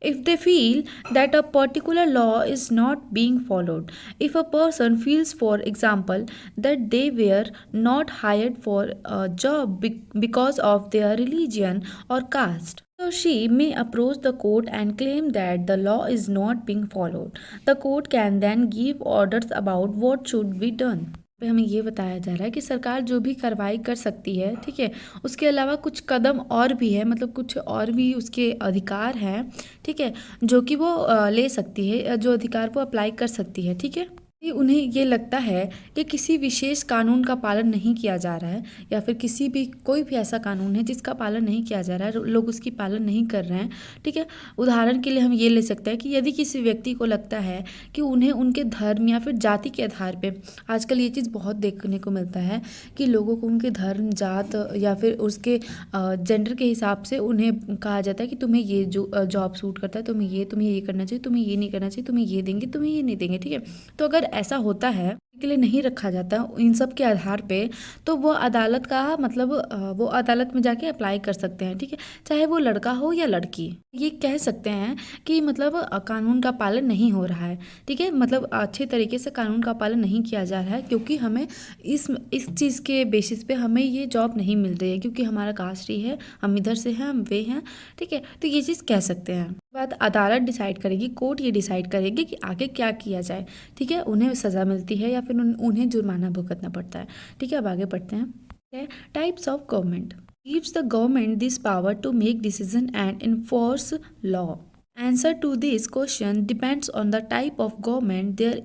if they feel that a particular law is not being followed. If a person feels, for example, that they were not hired for a job because of their religion or caste, so she may approach the court and claim that the law is not being followed. The court can then give orders about what should be done. पे हमें ये बताया जा रहा है कि सरकार जो भी कार्रवाई कर सकती है, ठीक है, उसके अलावा कुछ कदम और भी है, मतलब कुछ और भी उसके अधिकार हैं, ठीक है, जो कि वो ले सकती है, जो अधिकार वो अप्लाई कर सकती है, ठीक है। कि उन्हें ये लगता है कि किसी विशेष कानून का पालन नहीं किया जा रहा है, या फिर किसी भी कोई भी ऐसा कानून है जिसका पालन नहीं किया जा रहा है, लोग उसकी पालन नहीं कर रहे हैं, ठीक है। उदाहरण के लिए हम ये ले सकते हैं कि यदि किसी व्यक्ति को लगता है कि उन्हें उनके धर्म या फिर जाति के आधार पे, आजकल ये चीज़ बहुत देखने को मिलता है कि लोगों को उनके धर्म, जात या फिर उसके जेंडर के हिसाब से उन्हें कहा जाता है कि तुम्हें ये जो जॉब सूट करता है, तुम्हें ये करना चाहिए, तुम्हें ये नहीं करना चाहिए, तुम्हें ये देंगे, तुम्हें ये नहीं देंगे, ठीक है। तो अगर ऐसा होता है के लिए नहीं रखा जाता इन सब के आधार पे, तो वो अदालत का मतलब वो अदालत में जाके अप्लाई कर सकते हैं, ठीक है, चाहे वो लड़का हो या लड़की। ये कह सकते हैं कि मतलब कानून का पालन नहीं हो रहा है, ठीक है, मतलब अच्छे तरीके से कानून का पालन नहीं किया जा रहा है, क्योंकि हमें इस चीज़ के बेसिस पे हमें ये जॉब नहीं मिल रही है, क्योंकि हमारा कास्ट ही है, हम इधर से हैं, हम वे हैं, ठीक है। तो ये चीज़ कह सकते हैं। बात अदालत डिसाइड करेगी, कोर्ट ये डिसाइड करेगी कि आगे क्या किया जाए, ठीक है, उन्हें सज़ा मिलती है या फिर उन्हें जुर्माना भुगतना पड़ता है, ठीक है। अब आगे बढ़ते हैं। Types of government gives the government this power to make decision and enforce law. Answer to this question depends on the type of government there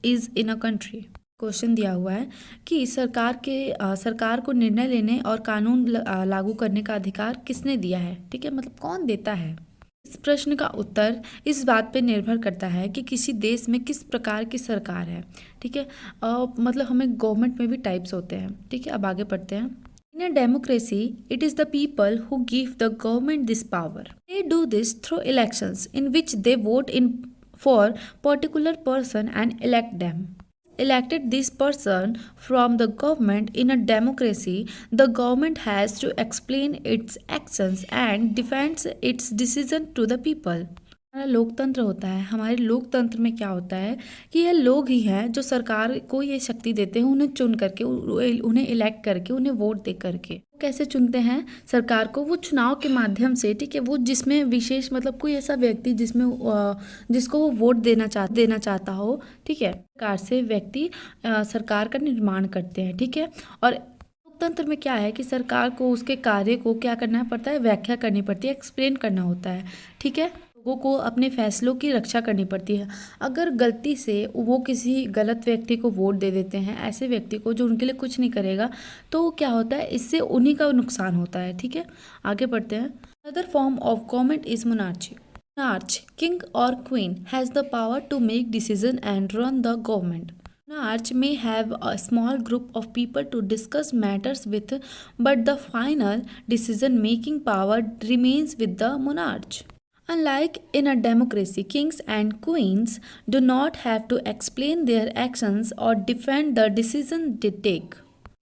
is in a country. Question दिया हुआ है कि सरकार को निर्णय लेने और कानून लागू करने का अधिकार किसने दिया है, ठीक है, मतलब कौन देता है। इस प्रश्न का उत्तर इस बात पर निर्भर करता है कि किसी देश में किस प्रकार की सरकार है, ठीक है। मतलब हमें गवर्नमेंट में भी टाइप्स होते हैं, ठीक है। अब आगे पढ़ते हैं। In a democracy, it is the people who give the government this power. They do this through elections in which they vote for particular person and elect them. Elected this person from the government in a democracy, the government has to explain its actions and defends its decision to the people. हमारा लोकतंत्र होता है। हमारे लोकतंत्र में क्या होता है कि ये लोग ही हैं जो सरकार को ये शक्ति देते हैं, उन्हें चुन करके, उन्हें इलेक्ट करके, उन्हें वोट दे करके। कैसे चुनते हैं सरकार को? वो चुनाव के माध्यम से, ठीक है, वो जिसमें विशेष मतलब कोई ऐसा व्यक्ति जिसको वो वोट देना चाहता हो, ठीक है, सरकार से व्यक्ति सरकार का निर्माण करते हैं, ठीक है। और लोकतंत्र में क्या है कि सरकार को उसके कार्य को क्या करना पड़ता है, व्याख्या करनी पड़ती है, एक्सप्लेन करना होता है, ठीक है। लोगों को अपने फैसलों की रक्षा करनी पड़ती है। अगर गलती से वो किसी गलत व्यक्ति को वोट दे देते हैं, ऐसे व्यक्ति को जो उनके लिए कुछ नहीं करेगा, तो क्या होता है, इससे उन्हीं का नुकसान होता है, ठीक है। आगे बढ़ते हैं। Other form of government is monarchy. Monarch, king और queen, has the power to make decision and run the government. Monarch may have a small group of people to discuss matters with, but the final decision-making power remains with the monarch. Unlike in a democracy, kings and queens do not have to explain their actions or defend the decision they take.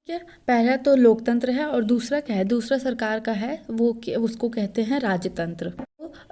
क्या पहला तो लोकतंत्र है और दूसरा क्या है, दूसरा सरकार का है, वो उसको कहते हैं राजतंत्र।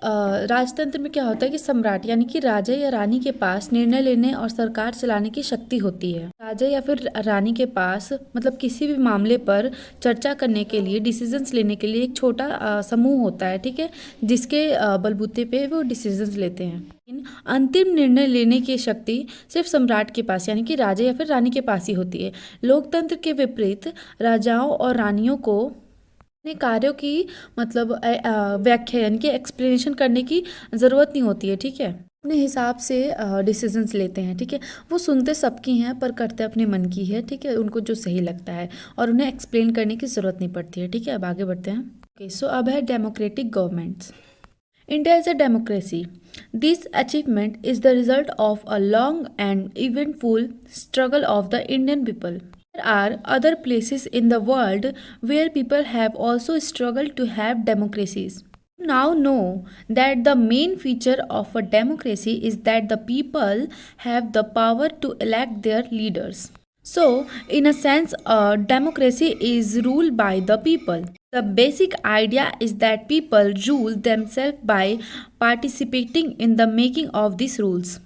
राजतंत्र में क्या होता है कि सम्राट यानी कि राजा या रानी के पास निर्णय लेने और सरकार चलाने की शक्ति होती है। राजा या फिर रानी के पास मतलब किसी भी मामले पर चर्चा करने के लिए, डिसीजंस लेने के लिए एक छोटा समूह होता है, ठीक है, जिसके बलबूते पे वो डिसीजंस लेते हैं। अंतिम निर्णय लेने की शक्ति सिर्फ सम्राट के पास यानी कि राजा या फिर रानी के पास ही होती है। लोकतंत्र के विपरीत राजाओं और रानियों को अपने कार्यों की मतलब व्याख्या यानी कि एक्सप्लेनेशन करने की ज़रूरत नहीं होती है, ठीक है। अपने हिसाब से डिसीजंस लेते हैं, ठीक है। वो सुनते सबकी हैं पर करते अपने मन की है, ठीक है, उनको जो सही लगता है और उन्हें एक्सप्लेन करने की ज़रूरत नहीं पड़ती है, ठीक है। अब आगे बढ़ते हैं। ओके, सो अब है democratic governments. India is a democracy. This achievement is the result of a long and eventful struggle of the Indian people. There are other places in the world where people have also struggled to have democracies. You now know that the main feature of a democracy is that the people have the power to elect their leaders. So, in a sense, a democracy is ruled by the people. The basic idea is that people rule themselves by participating in the making of these rules.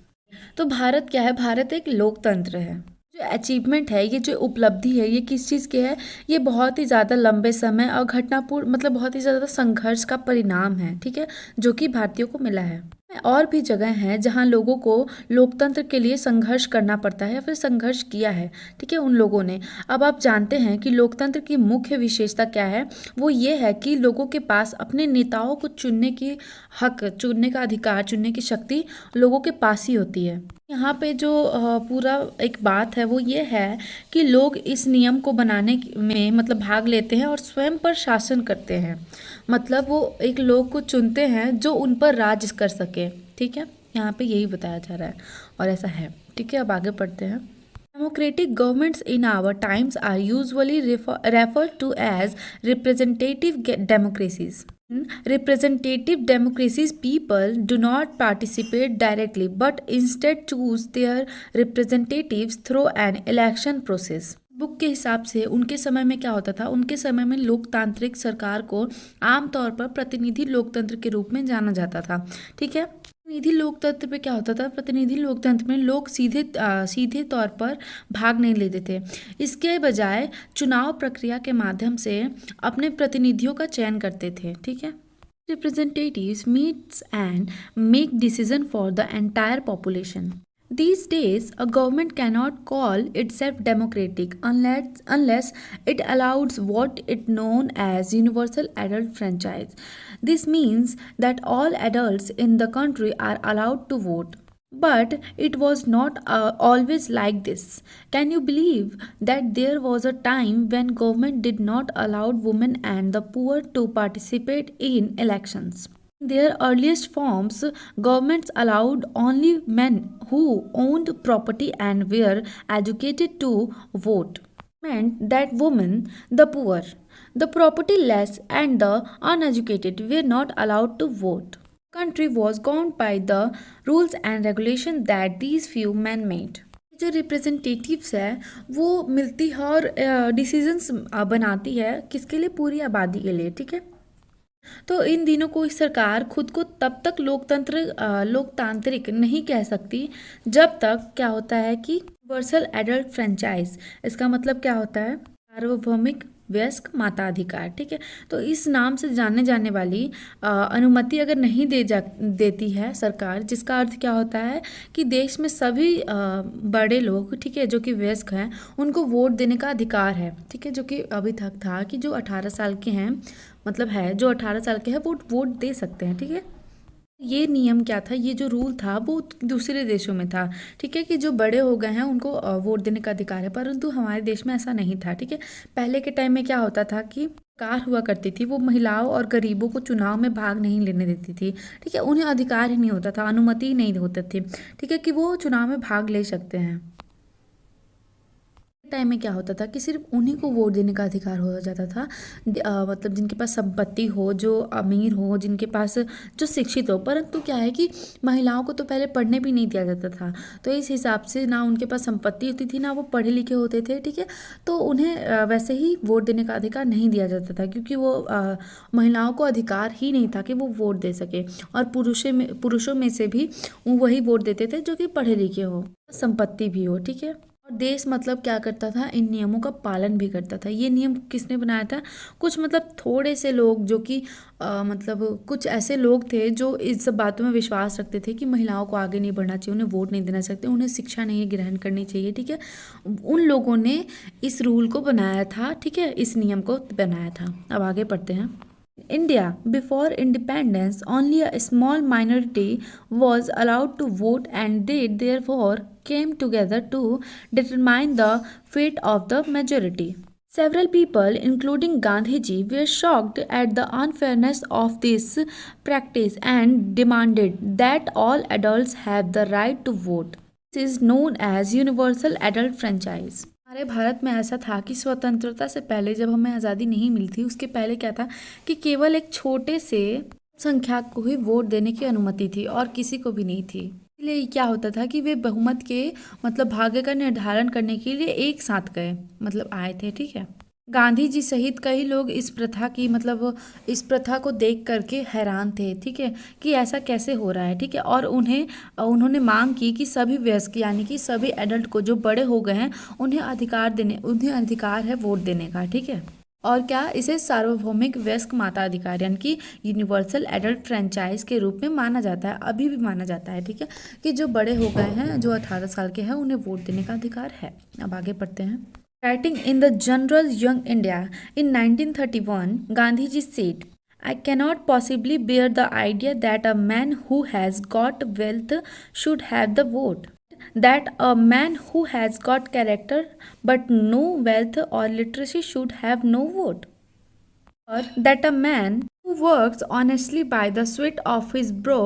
तो भारत क्या है? भारत एक लोकतंत्र है। जो achievement है, ये जो उपलब्धि है, ये किस चीज़ की है? ये बहुत ही ज़्यादा लंबे समय और घटनापूर्ण मतलब बहुत ही ज़्यादा संघर्ष का परिणाम है, ठीक है, जो कि भारतीयों को मिला है। और भी जगह हैं जहां लोगों को लोकतंत्र के लिए संघर्ष करना पड़ता है या फिर संघर्ष किया है, ठीक है, उन लोगों ने। अब आप जानते हैं कि लोकतंत्र की मुख्य विशेषता क्या है? वो ये है कि लोगों के पास अपने नेताओं को चुनने की हक, चुनने का अधिकार, चुनने की शक्ति लोगों के पास ही होती है। यहाँ पे जो पूरा एक बात है वो ये है कि लोग इस नियम को बनाने में मतलब भाग लेते हैं और स्वयं पर शासन करते हैं। मतलब वो एक लोग को चुनते हैं जो उन पर राज कर सके, ठीक है, यहाँ पे यही बताया जा रहा है और ऐसा है, ठीक है। अब आगे पढ़ते हैं। Democratic governments in our times are usually referred to as representative democracies. In representative democracies, people do not participate directly but instead choose their representatives through an election process. Book के हिसाब से उनके समय में क्या होता था? उनके समय में लोकतांत्रिक सरकार को आमतौर पर प्रतिनिधि लोकतंत्र के रूप में जाना जाता था, ठीक है। प्रतिनिधि लोकतंत्र में क्या होता था? प्रतिनिधि लोकतंत्र में लोग सीधे तौर पर भाग नहीं लेते थे। इसके बजाय चुनाव प्रक्रिया के माध्यम से अपने प्रतिनिधियों का चयन करते थे, ठीक है। Representatives meets and make decision for the entire population. These days, a government cannot call itself democratic unless it allows what it known as universal adult franchise. This means that all adults in the country are allowed to vote. But it was not always like this. Can you believe that there was a time when government did not allow women and the poor to participate in elections? In their earliest forms, governments allowed only men who owned property and were educated to vote. Meant that women, the poor, the propertyless, and the uneducated were not allowed to vote. Country was governed by the rules and regulations that these few men made. जो representatives है वो मिलती है और decisions बनाती है किसके लिए? पूरी आबादी के लिए, ठीक है। तो इन दिनों कोई सरकार खुद को तब तक लोकतांत्रिक नहीं कह सकती जब तक क्या होता है कि यूनिवर्सल एडल्ट फ्रेंचाइज, इसका मतलब क्या होता है? सार्वभौमिक वयस्क माताधिकार, ठीक है। तो इस नाम से जाने जाने वाली अनुमति अगर नहीं देती है सरकार, जिसका अर्थ क्या होता है कि देश में सभी बड़े लोग, ठीक है, जो कि वयस्क हैं, उनको वोट देने का अधिकार है, ठीक है, जो कि अभी तक था कि जो 18 साल के हैं, मतलब है जो 18 साल के हैं वो वोट दे सकते हैं, ठीक है। ये नियम क्या था? ये जो रूल था वो दूसरे देशों में था, ठीक है, कि जो बड़े हो गए हैं उनको वोट देने का अधिकार है, परंतु हमारे देश में ऐसा नहीं था, ठीक है। पहले के टाइम में क्या होता था कि सरकार हुआ करती थी, वो महिलाओं और गरीबों को चुनाव में भाग नहीं लेने देती थी, ठीक है। उन्हें अधिकार ही नहीं होता था, अनुमति ही नहीं होती थी, ठीक है, कि वो चुनाव में भाग ले सकते हैं। टाइम में क्या होता था कि सिर्फ उन्हीं को वोट देने का अधिकार हो जाता था, मतलब जिनके पास संपत्ति हो, जो अमीर हो, जिनके पास जो शिक्षित हो। परंतु क्या है कि महिलाओं को तो पहले पढ़ने भी नहीं दिया जाता था, तो इस हिसाब से ना उनके पास संपत्ति होती थी, ना वो पढ़े लिखे होते थे, ठीक है। तो उन्हें वैसे ही वोट देने का अधिकार नहीं दिया जाता था, क्योंकि वो महिलाओं को अधिकार ही नहीं था कि वो वोट दे सके। और पुरुषों में से भी वही वोट देते थे जो कि पढ़े लिखे हो, संपत्ति भी हो, ठीक है। देश मतलब क्या करता था? इन नियमों का पालन भी करता था। ये नियम किसने बनाया था? कुछ मतलब थोड़े से लोग, जो कि मतलब कुछ ऐसे लोग थे जो इस सब बातों में विश्वास रखते थे कि महिलाओं को आगे नहीं बढ़ना चाहिए, उन्हें वोट नहीं देना सकते, उन्हें शिक्षा नहीं ग्रहण करनी चाहिए, ठीक है। उन लोगों ने इस रूल को बनाया था, ठीक है, इस नियम को बनाया था। अब आगे पढ़ते हैं। India, before independence, only a small minority was allowed to vote, and they therefore came together to determine the fate of the majority. Several people, including Gandhiji, were shocked at the unfairness of this practice and demanded that all adults have the right to vote. This is known as universal adult franchise. हमारे भारत में ऐसा था कि स्वतंत्रता से पहले, जब हमें आज़ादी नहीं मिली थी, उसके पहले क्या था कि केवल एक छोटे से संख्या को ही वोट देने की अनुमति थी और किसी को भी नहीं थी। इसलिए क्या होता था कि वे बहुमत के मतलब भाग्य का निर्धारण करने के लिए एक साथ गए, मतलब आए थे, ठीक है। गांधी जी सहित कई लोग इस प्रथा की मतलब इस प्रथा को देख करके हैरान थे, ठीक है, कि ऐसा कैसे हो रहा है, ठीक है। और उन्होंने मांग की कि सभी वयस्क यानी कि सभी एडल्ट को जो बड़े हो गए हैं उन्हें अधिकार है वोट देने का, ठीक है। और क्या इसे सार्वभौमिक वयस्क मताधिकार यानी कि यूनिवर्सल एडल्ट फ्रेंचाइज के रूप में माना जाता है, अभी भी माना जाता है, ठीक है, कि जो बड़े हो गए हैं, जो 18 साल के हैं, उन्हें वोट देने का अधिकार है। अब आगे पढ़ते हैं। Writing in the General Young India in 1931, Gandhiji said, I cannot possibly bear the idea that a man who has got wealth should have the vote, that a man who has got character but no wealth or literacy should have no vote, or that a man who works honestly by the sweat of his brow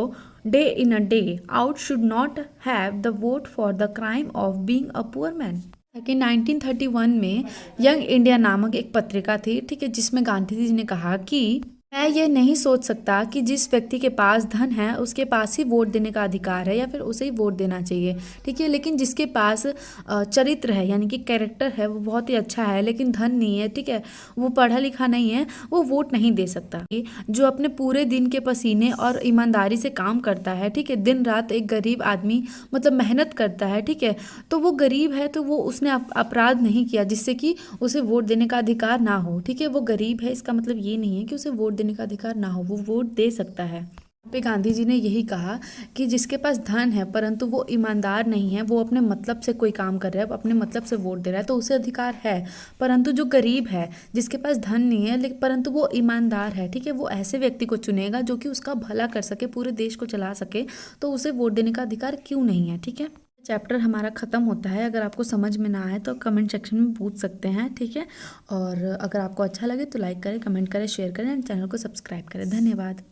day in a day out should not have the vote for the crime of being a poor man। कि 1931 में young India नामक एक पत्रिका थी, ठीक है, जिसमें गांधी जी ने कहा कि मैं ये नहीं सोच सकता कि जिस व्यक्ति के पास धन है उसके पास ही वोट देने का अधिकार है या फिर उसे ही वोट देना चाहिए, ठीक है, लेकिन जिसके पास चरित्र है यानी कि कैरेक्टर है, वो बहुत ही अच्छा है लेकिन धन नहीं है, ठीक है, वो पढ़ा लिखा नहीं है, वो वोट नहीं दे सकता। जो अपने पूरे दिन के पसीने और ईमानदारी से काम करता है, ठीक है, दिन रात एक गरीब आदमी मतलब मेहनत करता है, ठीक है, तो वो गरीब है तो वो उसने अपराध नहीं किया जिससे कि उसे वोट देने का अधिकार ना हो, ठीक है, वो गरीब है इसका मतलब ये नहीं है कि उसे वोट देने का अधिकार ना हो, वो वोट दे सकता है। पे गांधी जी ने यही कहा कि जिसके पास धन है परंतु वो ईमानदार नहीं है, वो अपने मतलब से कोई काम कर रहा है, अपने मतलब से वोट दे रहा है, तो उसे अधिकार है। परंतु जो गरीब है, जिसके पास धन नहीं है लेकिन परंतु वो ईमानदार है, ठीक है, वो ऐसे व्यक्ति को चुनेगा जो कि उसका भला कर सके, पूरे देश को चला सके, तो उसे वोट देने का अधिकार क्यों नहीं है, ठीक है। चैप्टर हमारा ख़त्म होता है। अगर आपको समझ में ना आए तो कमेंट सेक्शन में पूछ सकते हैं, ठीक है। और अगर आपको अच्छा लगे तो लाइक करें, कमेंट करें, शेयर करें एंड चैनल को सब्सक्राइब करें। धन्यवाद।